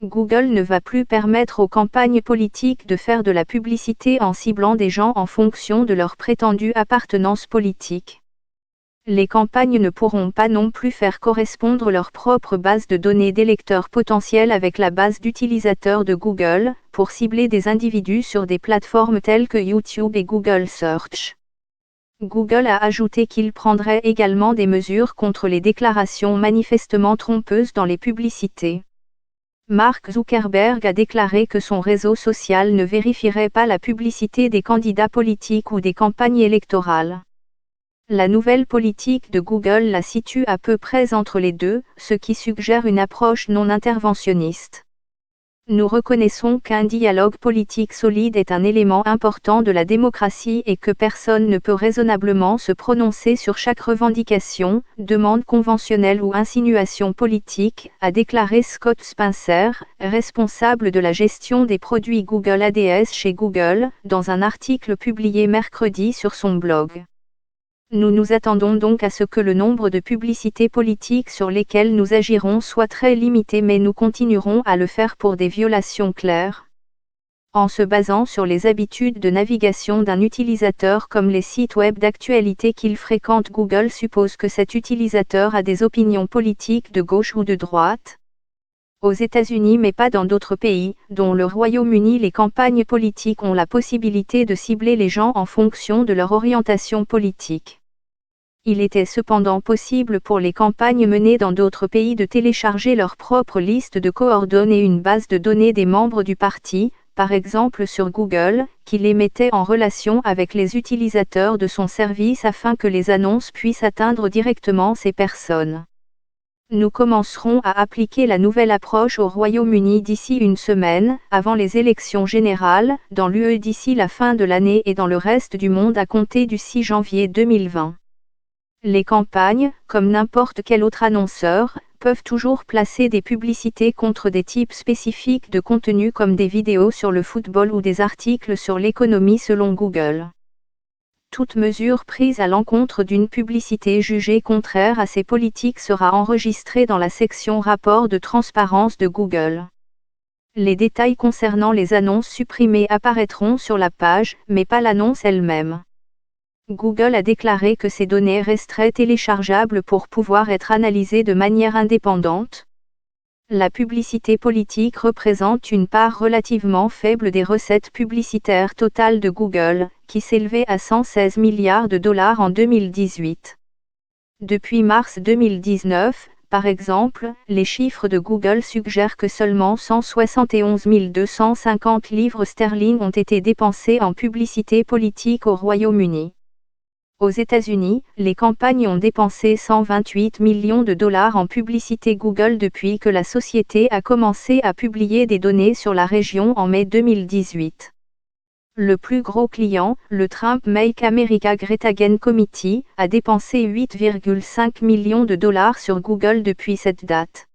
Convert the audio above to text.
Google ne va plus permettre aux campagnes politiques de faire de la publicité en ciblant des gens en fonction de leur prétendue appartenance politique. Les campagnes ne pourront pas non plus faire correspondre leur propre base de données d'électeurs potentiels avec la base d'utilisateurs de Google, pour cibler des individus sur des plateformes telles que YouTube et Google Search. Google a ajouté qu'il prendrait également des mesures contre les déclarations manifestement trompeuses dans les publicités. Mark Zuckerberg a déclaré que son réseau social ne vérifierait pas la publicité des candidats politiques ou des campagnes électorales. La nouvelle politique de Google la situe à peu près entre les deux, ce qui suggère une approche non interventionniste. Nous reconnaissons qu'un dialogue politique solide est un élément important de la démocratie et que personne ne peut raisonnablement se prononcer sur chaque revendication, demande conventionnelle ou insinuation politique, a déclaré Scott Spencer, responsable de la gestion des produits Google Ads chez Google, dans un article publié mercredi sur son blog. Nous nous attendons donc à ce que le nombre de publicités politiques sur lesquelles nous agirons soit très limité, mais nous continuerons à le faire pour des violations claires. En se basant sur les habitudes de navigation d'un utilisateur comme les sites web d'actualité qu'il fréquente, Google suppose que cet utilisateur a des opinions politiques de gauche ou de droite. Aux États-Unis mais pas dans d'autres pays, dont le Royaume-Uni, les campagnes politiques ont la possibilité de cibler les gens en fonction de leur orientation politique. Il était cependant possible pour les campagnes menées dans d'autres pays de télécharger leur propre liste de coordonnées et une base de données des membres du parti, par exemple sur Google, qui les mettait en relation avec les utilisateurs de son service afin que les annonces puissent atteindre directement ces personnes. Nous commencerons à appliquer la nouvelle approche au Royaume-Uni d'ici une semaine, avant les élections générales, dans l'UE d'ici la fin de l'année et dans le reste du monde à compter du 6 janvier 2020. Les campagnes, comme n'importe quel autre annonceur, peuvent toujours placer des publicités contre des types spécifiques de contenu comme des vidéos sur le football ou des articles sur l'économie selon Google. Toute mesure prise à l'encontre d'une publicité jugée contraire à ces politiques sera enregistrée dans la section rapport de transparence de Google. Les détails concernant les annonces supprimées apparaîtront sur la page, mais pas l'annonce elle-même. Google a déclaré que ces données resteraient téléchargeables pour pouvoir être analysées de manière indépendante. La publicité politique représente une part relativement faible des recettes publicitaires totales de Google, qui s'élevait à 116 milliards de dollars en 2018. Depuis mars 2019, par exemple, les chiffres de Google suggèrent que seulement 171 250 livres sterling ont été dépensés en publicité politique au Royaume-Uni. Aux États-Unis, les campagnes ont dépensé 128 millions de dollars en publicité Google depuis que la société a commencé à publier des données sur la région en mai 2018. Le plus gros client, le Trump Make America Great Again Committee, a dépensé 8,5 millions de dollars sur Google depuis cette date.